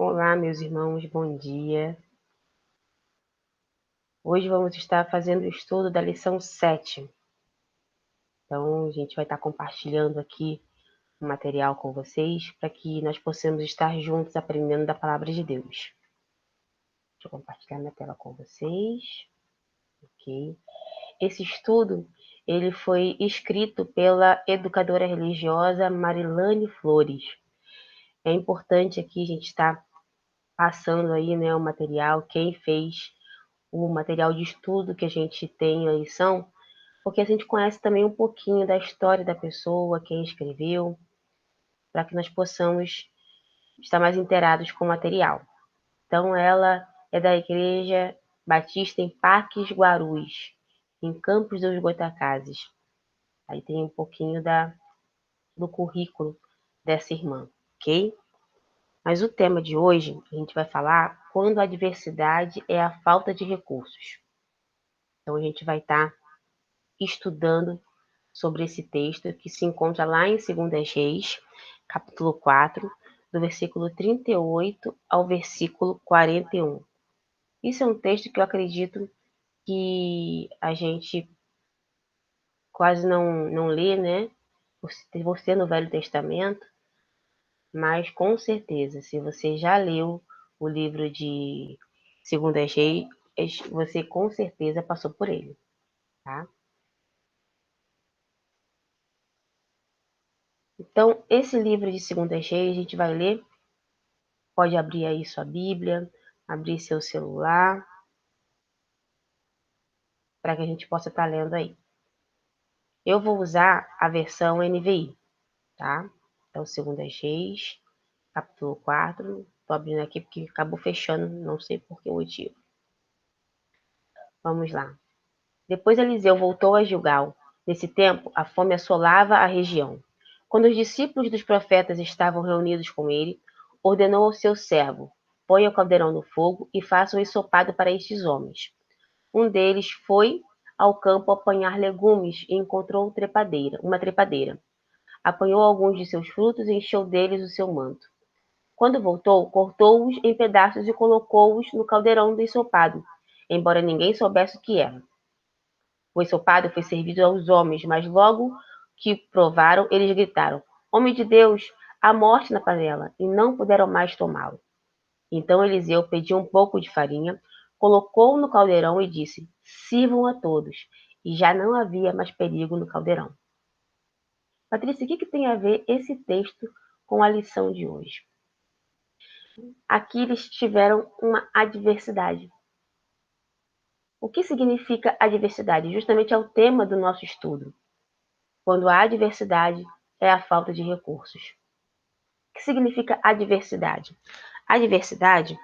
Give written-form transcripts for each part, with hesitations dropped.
Olá, meus irmãos, bom dia. Hoje vamos estar fazendo o estudo da lição 7. Então, a gente vai estar compartilhando aqui o material com vocês para que nós possamos estar juntos aprendendo da palavra de Deus. Deixa eu compartilhar minha tela com vocês. Ok. Esse estudo, ele foi escrito pela educadora religiosa Marilane Flores. É importante aqui a gente estar passando aí, né, o material, quem fez o material de estudo que a gente tem na lição, porque a gente conhece também um pouquinho da história da pessoa, quem escreveu, para que nós possamos estar mais inteirados com o material. Então, ela é da Igreja Batista em Parques Guarus, em Campos dos Goitacazes. Aí tem um pouquinho do currículo dessa irmã, ok? Mas o tema de hoje, a gente vai falar quando a adversidade é a falta de recursos. Então, a gente vai estar estudando sobre esse texto que se encontra lá em 2 Reis, capítulo 4, do versículo 38 ao versículo 41. Isso é um texto que eu acredito que a gente quase não lê, né? Você no Velho Testamento, mas com certeza, se você já leu o livro de 2 Reis, você com certeza passou por ele, tá? Então, esse livro de 2 Reis, a gente vai ler. Pode abrir aí sua Bíblia, abrir seu celular, para que a gente possa estar lendo aí. Eu vou usar a versão NVI, tá? Então, 2 Reis, capítulo 4. Estou abrindo aqui porque acabou fechando, não sei por que motivo. Vamos lá. Depois Eliseu voltou a Gilgal. Nesse tempo, a fome assolava a região. Quando os discípulos dos profetas estavam reunidos com ele, ordenou ao seu servo: ponha o caldeirão no fogo e faça um ensopado para estes homens. Um deles foi ao campo apanhar legumes e encontrou uma trepadeira. Apanhou alguns de seus frutos e encheu deles o seu manto. Quando voltou, cortou-os em pedaços e colocou-os no caldeirão do ensopado, embora ninguém soubesse o que era. O ensopado foi servido aos homens, mas logo que provaram, eles gritaram: Homem de Deus, há morte na panela, e não puderam mais tomá-lo. Então Eliseu pediu um pouco de farinha, colocou-o no caldeirão e disse: Sirvam a todos. E já não havia mais perigo no caldeirão. Patrícia, o que tem a ver esse texto com a lição de hoje? Aqui eles tiveram uma adversidade. O que significa adversidade? Justamente é o tema do nosso estudo. Quando a adversidade é a falta de recursos. O que significa adversidade? Adversidade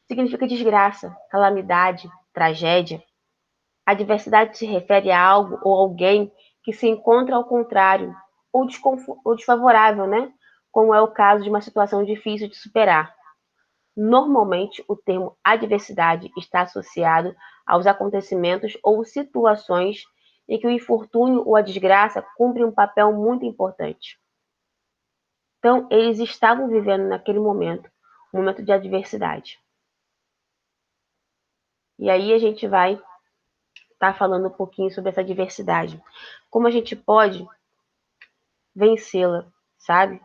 significa desgraça, calamidade, tragédia. Adversidade se refere a algo ou alguém que se encontra ao contrário ou desfavorável, né? Como é o caso de uma situação difícil de superar. Normalmente, o termo adversidade está associado aos acontecimentos ou situações em que o infortúnio ou a desgraça cumprem um papel muito importante. Então, eles estavam vivendo naquele momento, um momento de adversidade. E aí a gente vai estar falando um pouquinho sobre essa adversidade. Como a gente pode vencê-la, sabe?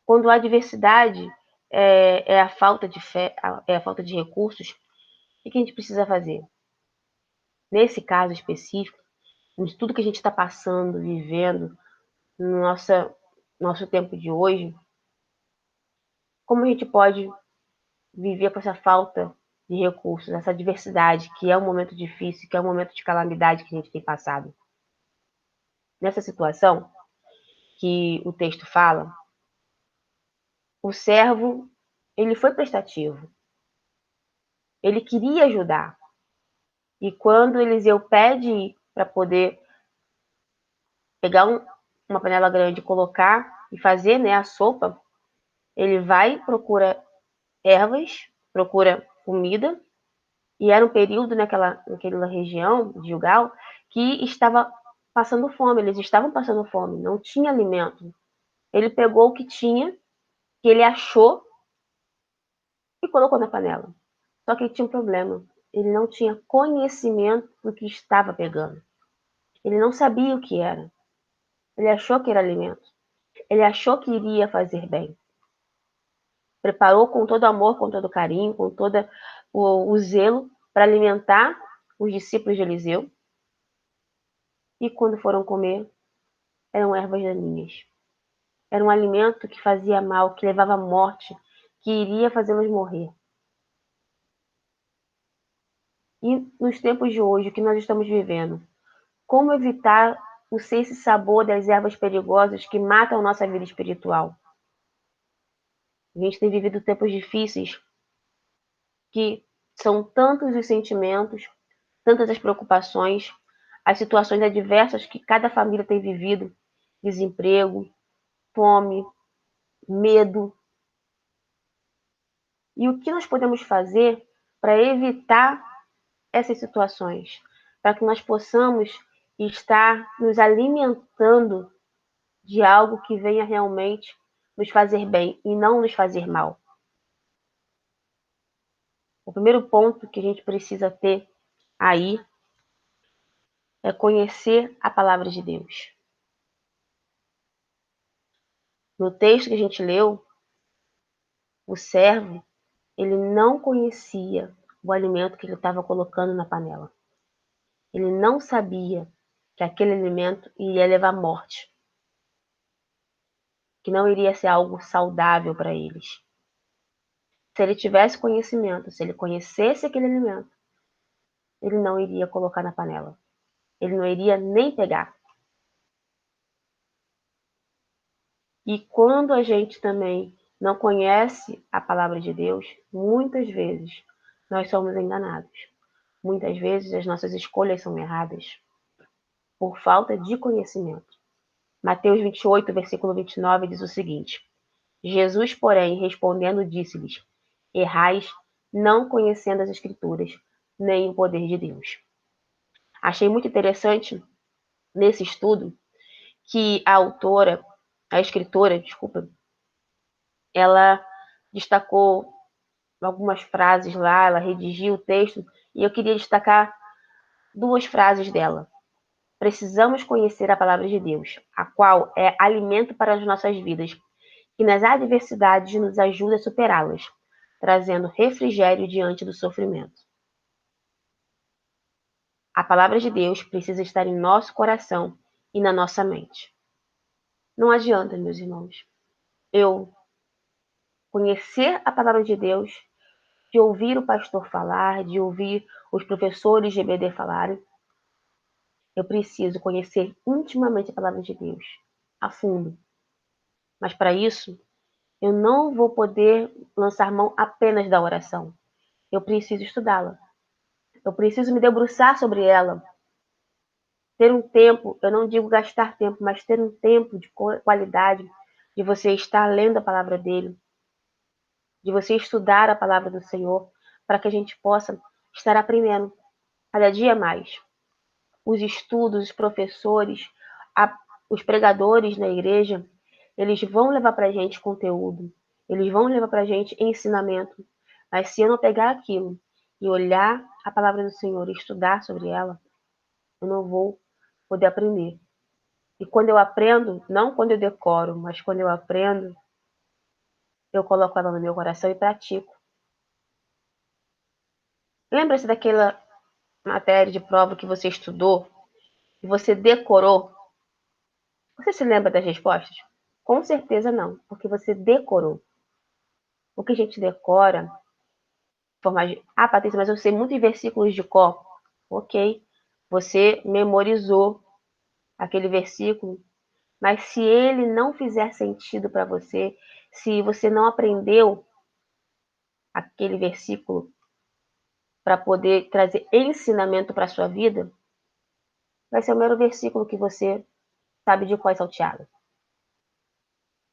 Quando a adversidade é a falta de fé, é a falta de recursos, o que a gente precisa fazer? Nesse caso específico, de tudo que a gente está passando, vivendo, no nosso tempo de hoje, como a gente pode viver com essa falta de recursos, essa adversidade, que é um momento difícil, que é um momento de calamidade que a gente tem passado? Nessa situação que o texto fala, o servo, ele foi prestativo, ele queria ajudar. E quando Eliseu pede para poder pegar uma panela grande, colocar e fazer, né, a sopa, ele vai, procura ervas, procura comida, e era um período naquela região de Gilgal que estava passando fome, eles estavam passando fome, não tinha alimento. Ele pegou o que tinha que ele achou e colocou na panela. Só que ele tinha um problema. Ele não tinha conhecimento do que estava pegando. Ele não sabia o que era. Ele achou que era alimento. Ele achou que iria fazer bem. Preparou com todo amor, com todo carinho, com todo o zelo para alimentar os discípulos de Eliseu. E quando foram comer, eram ervas daninhas. Era um alimento que fazia mal, que levava à morte, que iria fazê-los morrer. E nos tempos de hoje, que nós estamos vivendo, como evitar o ser esse sabor das ervas perigosas que matam nossa vida espiritual? A gente tem vivido tempos difíceis, que são tantos os sentimentos, tantas as preocupações, as situações adversas que cada família tem vivido, desemprego, fome, medo. E o que nós podemos fazer para evitar essas situações? Para que nós possamos estar nos alimentando de algo que venha realmente nos fazer bem e não nos fazer mal. O primeiro ponto que a gente precisa ter aí é conhecer a palavra de Deus. No texto que a gente leu, o servo, ele não conhecia o alimento que ele estava colocando na panela. Ele não sabia que aquele alimento iria levar à morte, que não iria ser algo saudável para eles. Se ele tivesse conhecimento, se ele conhecesse aquele alimento, ele não iria colocar na panela. Ele não iria nem pegar. E quando a gente também não conhece a palavra de Deus, muitas vezes nós somos enganados. Muitas vezes as nossas escolhas são erradas por falta de conhecimento. Mateus 28, versículo 29 diz o seguinte: Jesus, porém, respondendo, disse-lhes: errais, não conhecendo as Escrituras, nem o poder de Deus. Achei muito interessante nesse estudo que a escritora, desculpa, ela destacou algumas frases lá, ela redigiu o texto, e eu queria destacar duas frases dela. Precisamos conhecer a palavra de Deus, a qual é alimento para as nossas vidas, que nas adversidades nos ajuda a superá-las, trazendo refrigério diante do sofrimento. A palavra de Deus precisa estar em nosso coração e na nossa mente. Não adianta, meus irmãos, eu conhecer a palavra de Deus, de ouvir o pastor falar, de ouvir os professores de EBD falarem. Eu preciso conhecer intimamente a palavra de Deus, a fundo. Mas para isso, eu não vou poder lançar mão apenas da oração. Eu preciso estudá-la. Eu preciso me debruçar sobre ela. Ter um tempo, eu não digo gastar tempo, mas ter um tempo de qualidade, de você estar lendo a palavra dele, de você estudar a palavra do Senhor, para que a gente possa estar aprendendo cada dia mais. Os estudos, os professores, os pregadores na igreja, eles vão levar para a gente conteúdo, eles vão levar para a gente ensinamento, mas se eu não pegar aquilo e olhar a palavra do Senhor e estudar sobre ela, eu não vou poder aprender. E quando eu aprendo, não quando eu decoro, mas quando eu aprendo, eu coloco ela no meu coração e pratico. Lembra-se daquela matéria de prova que você estudou e você decorou? Você se lembra das respostas? Com certeza não, porque você decorou. O que a gente decora, Patrícia, mas eu sei muitos versículos de cor. Ok, você memorizou aquele versículo, mas se ele não fizer sentido para você, se você não aprendeu aquele versículo para poder trazer ensinamento para a sua vida, vai ser o mero versículo que você sabe de qual é salteado.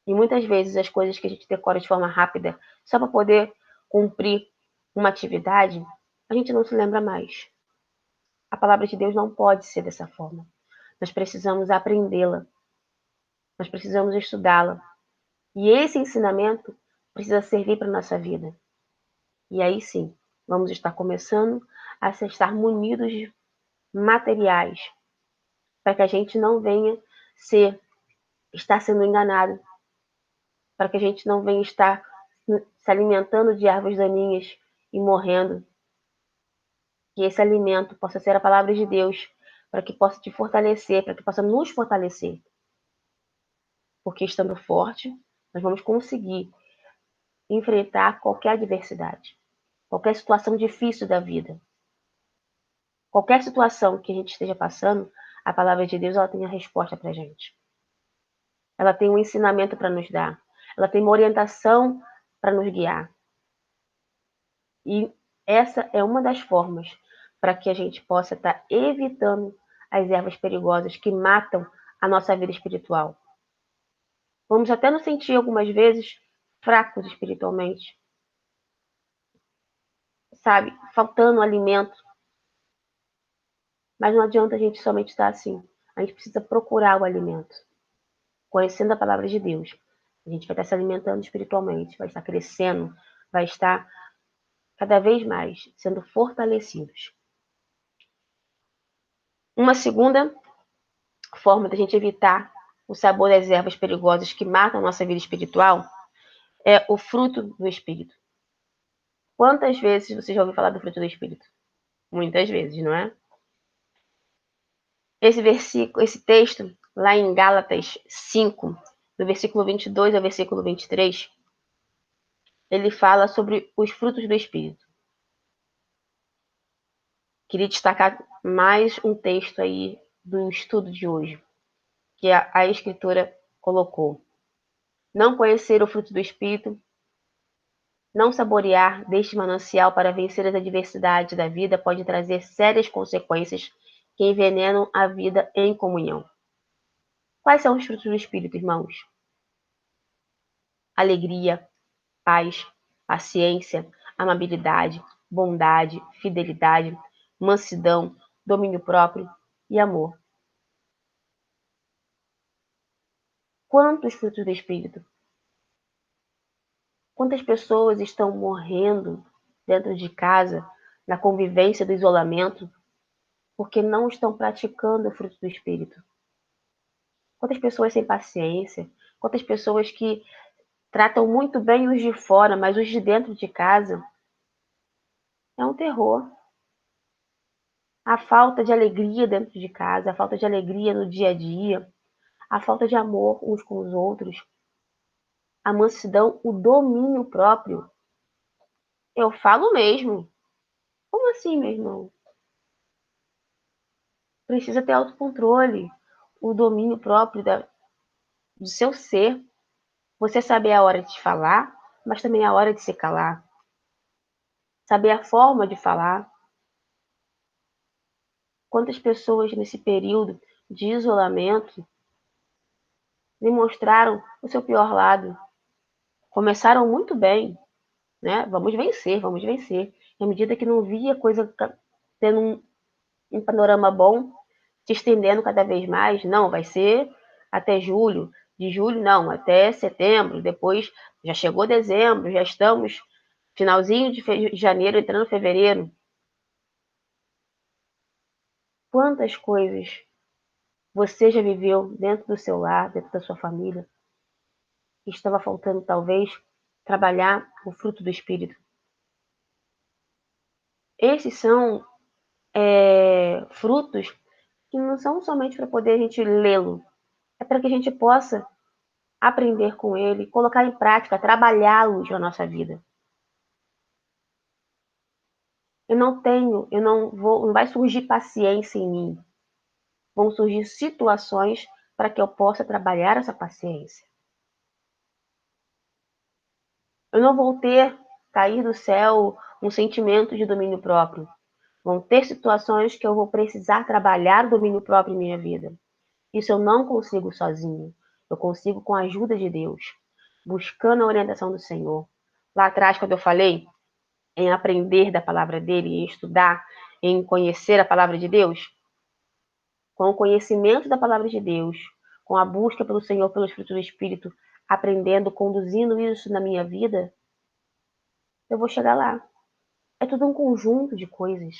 E muitas vezes as coisas que a gente decora de forma rápida, só para poder cumprir uma atividade, a gente não se lembra mais. A palavra de Deus não pode ser dessa forma. Nós precisamos aprendê-la. Nós precisamos estudá-la. E esse ensinamento precisa servir para a nossa vida. E aí sim, vamos estar começando a estar munidos de materiais, para que a gente não venha estar sendo enganado, para que a gente não venha estar se alimentando de ervas daninhas e morrendo. Que esse alimento possa ser a palavra de Deus, para que possa te fortalecer, para que possa nos fortalecer. Porque estando forte, nós vamos conseguir enfrentar qualquer adversidade, qualquer situação difícil da vida. Qualquer situação que a gente esteja passando, a palavra de Deus ela tem a resposta para a gente. Ela tem um ensinamento para nos dar. Ela tem uma orientação para nos guiar. E essa é uma das formas para que a gente possa estar evitando as ervas perigosas que matam a nossa vida espiritual. Vamos até nos sentir algumas vezes fracos espiritualmente, sabe? Faltando alimento. Mas não adianta a gente somente estar assim. A gente precisa procurar o alimento. Conhecendo a palavra de Deus. A gente vai estar se alimentando espiritualmente, vai estar crescendo, vai estar cada vez mais sendo fortalecidos. Uma segunda forma da gente evitar o sabor das ervas perigosas que matam a nossa vida espiritual é o fruto do Espírito. Quantas vezes você já ouviu falar do fruto do Espírito? Muitas vezes, não é? Esse versículo, esse texto, lá em Gálatas 5, do versículo 22 ao versículo 23, ele fala sobre os frutos do Espírito. Queria destacar mais um texto aí do estudo de hoje, que a Escritura colocou. Não conhecer o fruto do Espírito, não saborear deste manancial para vencer as adversidades da vida pode trazer sérias consequências que envenenam a vida em comunhão. Quais são os frutos do Espírito, irmãos? Alegria, paz, paciência, amabilidade, bondade, fidelidade, mansidão, domínio próprio e amor. Quantos frutos do Espírito? Quantas pessoas estão morrendo dentro de casa, na convivência do isolamento, porque não estão praticando o fruto do Espírito? Quantas pessoas sem paciência? Quantas pessoas que tratam muito bem os de fora, mas os de dentro de casa é um terror. A falta de alegria dentro de casa, a falta de alegria no dia a dia, a falta de amor uns com os outros, a mansidão, o domínio próprio. Eu falo mesmo. Como assim, meu irmão? Precisa ter autocontrole, o domínio próprio do seu ser. Você saber a hora de falar, mas também a hora de se calar. Saber a forma de falar. Quantas pessoas nesse período de isolamento demonstraram o seu pior lado? Começaram muito bem, né? Vamos vencer, vamos vencer. E à medida que não via a coisa tendo um panorama bom, se estendendo cada vez mais, não, vai ser até julho, de julho não, até setembro, depois já chegou dezembro, já estamos finalzinho de janeiro, entrando fevereiro. Quantas coisas você já viveu dentro do seu lar, dentro da sua família, que estava faltando talvez trabalhar o fruto do Espírito? Esses são frutos que não são somente para poder a gente lê-lo, é para que a gente possa aprender com ele, colocar em prática, trabalhá-los na nossa vida. Não vai surgir paciência em mim. Vão surgir situações para que eu possa trabalhar essa paciência. Eu não vou cair do céu um sentimento de domínio próprio. Vão ter situações que eu vou precisar trabalhar o domínio próprio em minha vida. Isso eu não consigo sozinho. Eu consigo com a ajuda de Deus, buscando a orientação do Senhor. Lá atrás, quando eu falei em aprender da palavra dele, em estudar, em conhecer a palavra de Deus, com o conhecimento da palavra de Deus, com a busca pelo Senhor, pelos frutos do Espírito, aprendendo, conduzindo isso na minha vida, eu vou chegar lá. É tudo um conjunto de coisas.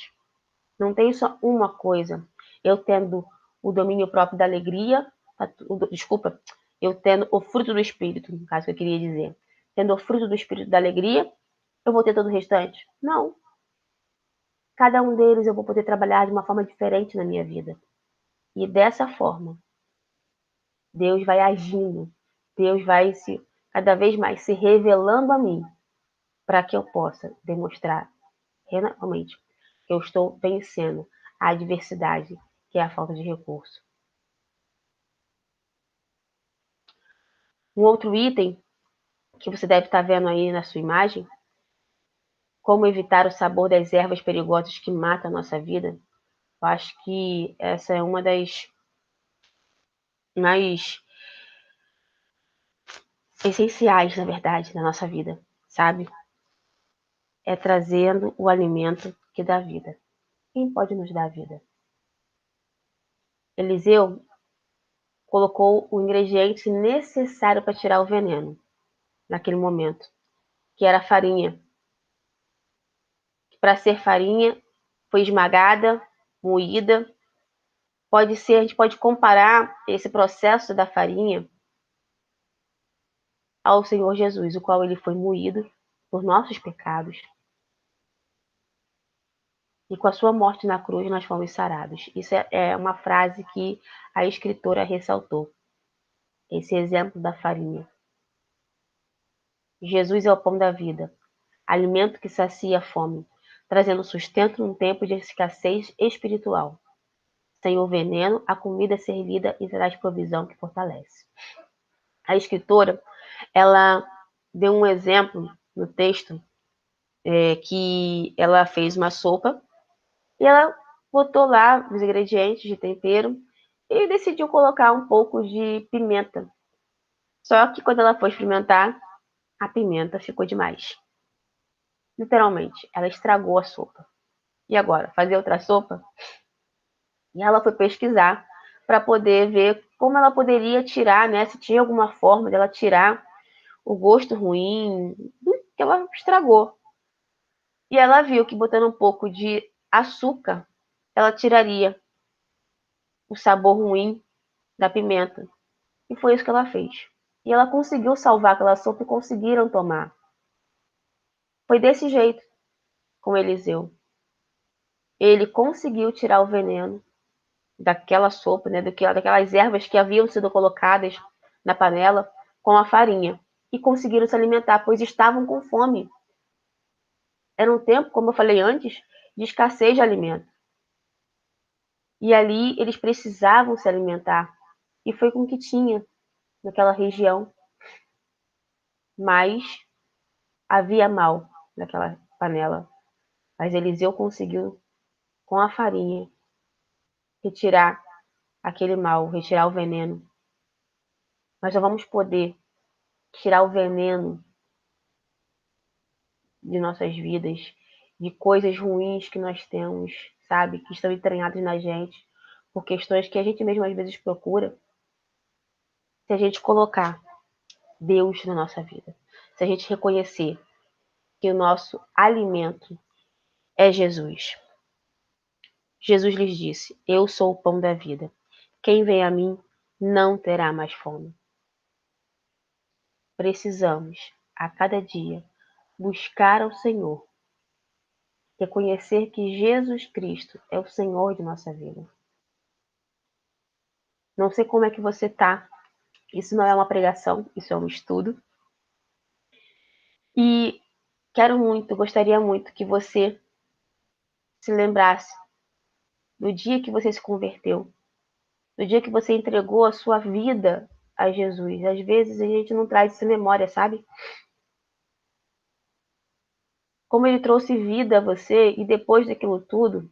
Não tem só uma coisa. Eu tendo o domínio próprio da alegria, desculpa, eu tendo o fruto do Espírito, no caso que eu queria dizer. Tendo o fruto do Espírito da alegria, eu vou ter todo o restante? Não. Cada um deles eu vou poder trabalhar de uma forma diferente na minha vida. E dessa forma, Deus vai agindo. Deus vai cada vez mais se revelando a mim, para que eu possa demonstrar realmente que eu estou vencendo a adversidade, que é a falta de recurso. Um outro item que você deve estar vendo aí na sua imagem, como evitar o sabor das ervas perigosas que matam a nossa vida. Eu acho que essa é uma das mais essenciais, na verdade, na nossa vida, sabe? É trazendo o alimento que dá vida. Quem pode nos dar vida? Eliseu colocou o ingrediente necessário para tirar o veneno, naquele momento, que era a farinha. Para ser farinha, foi esmagada, moída. Pode ser, a gente pode comparar esse processo da farinha ao Senhor Jesus, o qual ele foi moído por nossos pecados. E com a sua morte na cruz nós fomos sarados. Isso é uma frase que a escritora ressaltou. Esse exemplo da farinha. Jesus é o pão da vida, alimento que sacia a fome, trazendo sustento num tempo de escassez espiritual. Sem o veneno, a comida é servida e traz provisão que fortalece. A escritora, ela deu um exemplo no texto, que ela fez uma sopa e ela botou lá os ingredientes de tempero e decidiu colocar um pouco de pimenta. Só que quando ela foi experimentar, a pimenta ficou demais. Literalmente, ela estragou a sopa. E agora, fazer outra sopa? E ela foi pesquisar para poder ver como ela poderia tirar, né, se tinha alguma forma dela tirar o gosto ruim que ela estragou. E ela viu que botando um pouco de açúcar, ela tiraria o sabor ruim da pimenta. E foi isso que ela fez. E ela conseguiu salvar aquela sopa e conseguiram tomar. Foi desse jeito com Eliseu. Ele conseguiu tirar o veneno daquela sopa, né, daquelas ervas que haviam sido colocadas na panela com a farinha. E conseguiram se alimentar, pois estavam com fome. Era um tempo, como eu falei antes, de escassez de alimento. E ali eles precisavam se alimentar. E foi com o que tinha naquela região. Mas havia mal naquela panela. Mas Eliseu conseguiu, com a farinha, retirar aquele mal, retirar o veneno. Nós só vamos poder tirar o veneno de nossas vidas, de coisas ruins que nós temos, sabe? Que estão entranhadas na gente, por questões que a gente mesmo às vezes procura. Se a gente colocar Deus na nossa vida, se a gente reconhecer que o nosso alimento é Jesus. Jesus lhes disse: Eu sou o pão da vida. Quem vem a mim não terá mais fome. Precisamos, a cada dia, buscar ao Senhor, reconhecer que Jesus Cristo é o Senhor de nossa vida. Não sei como é que você está. Isso não é uma pregação, isso é um estudo. E gostaria muito que você se lembrasse do dia que você se converteu, do dia que você entregou a sua vida a Jesus. Às vezes a gente não traz essa memória, sabe? Como ele trouxe vida a você e depois daquilo tudo,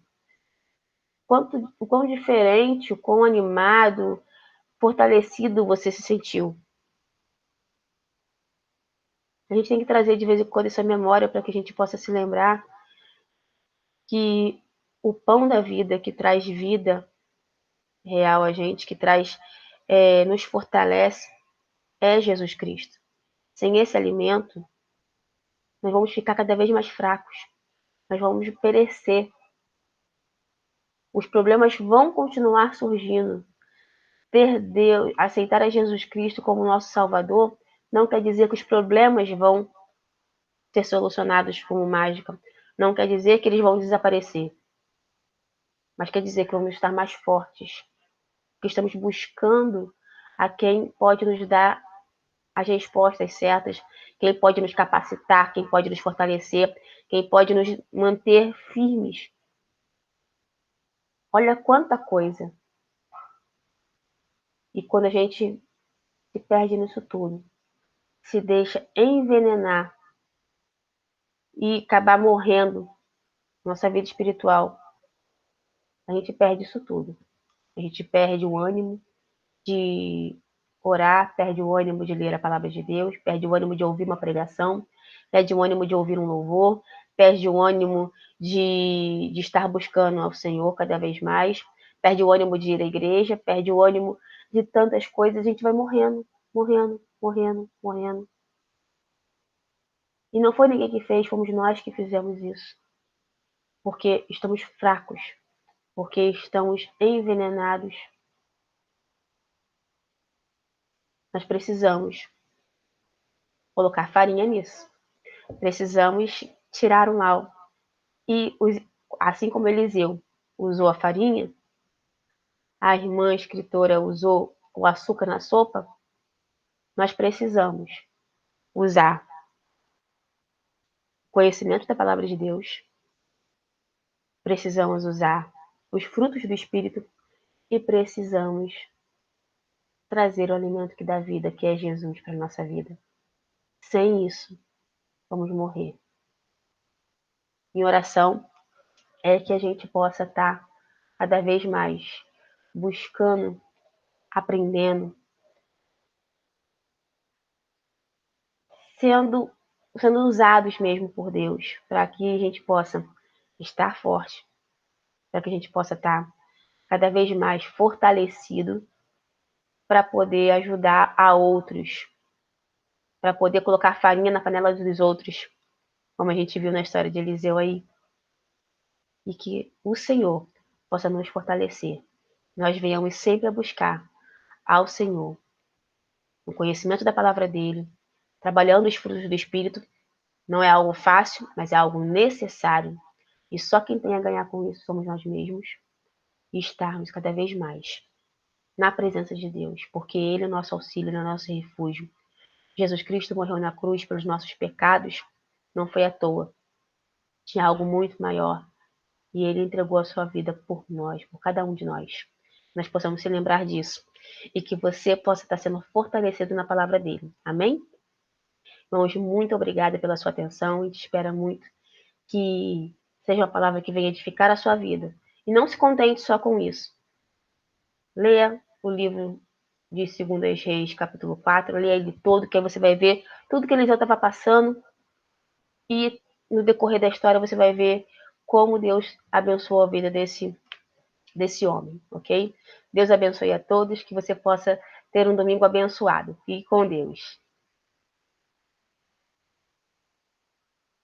o quão diferente, o quão animado, fortalecido você se sentiu. A gente tem que trazer de vez em quando essa memória para que a gente possa se lembrar que o pão da vida, que traz vida real a gente, que traz, nos fortalece, é Jesus Cristo. Sem esse alimento, nós vamos ficar cada vez mais fracos. Nós vamos perecer. Os problemas vão continuar surgindo. Ter Deus, aceitar a Jesus Cristo como nosso Salvador, não quer dizer que os problemas vão ser solucionados como mágica. Não quer dizer que eles vão desaparecer. Mas quer dizer que vamos estar mais fortes. Que estamos buscando a quem pode nos dar as respostas certas, quem pode nos capacitar, quem pode nos fortalecer, quem pode nos manter firmes. Olha quanta coisa. E quando a gente se perde nisso tudo, se deixa envenenar e acabar morrendo nossa vida espiritual, a gente perde isso tudo. A gente perde o ânimo de orar, perde o ânimo de ler a palavra de Deus, perde o ânimo de ouvir uma pregação, perde o ânimo de ouvir um louvor, perde o ânimo de estar buscando ao Senhor cada vez mais, perde o ânimo de ir à igreja, perde o ânimo de tantas coisas, a gente vai morrendo, morrendo, morrendo, morrendo. E não foi ninguém que fez, fomos nós que fizemos isso. Porque estamos fracos, porque estamos envenenados. Nós precisamos colocar farinha nisso. Precisamos tirar o mal. E assim como Eliseu usou a farinha, a irmã escritora usou o açúcar na sopa, nós precisamos usar o conhecimento da palavra de Deus, precisamos usar os frutos do Espírito e precisamos trazer o alimento que dá vida, que é Jesus, para a nossa vida. Sem isso, vamos morrer. Minha oração é que a gente possa estar cada vez mais buscando, aprendendo, sendo usados mesmo por Deus, para que a gente possa estar forte, para que a gente possa estar cada vez mais fortalecido para poder ajudar a outros, para poder colocar farinha na panela dos outros, como a gente viu na história de Eliseu aí. E que o Senhor possa nos fortalecer. Nós venhamos sempre a buscar ao Senhor o conhecimento da palavra dele, trabalhando os frutos do Espírito. Não é algo fácil, mas é algo necessário. E só quem tem a ganhar com isso somos nós mesmos. E estarmos cada vez mais na presença de Deus, porque Ele é o nosso auxílio, Ele é o nosso refúgio. Jesus Cristo morreu na cruz pelos nossos pecados, não foi à toa. Tinha algo muito maior. E Ele entregou a sua vida por nós, por cada um de nós. Nós possamos se lembrar disso. E que você possa estar sendo fortalecido na palavra dele. Amém? Irmãos, muito obrigada pela sua atenção. E te espero muito que seja uma palavra que venha edificar a sua vida. E não se contente só com isso. Leia o livro de 2 Reis, capítulo 4. Leia ele todo, que aí você vai ver tudo que Eliseu estava passando. E no decorrer da história você vai ver como Deus abençoou a vida desse homem, ok? Deus abençoe a todos, que você possa ter um domingo abençoado. Fique com Deus.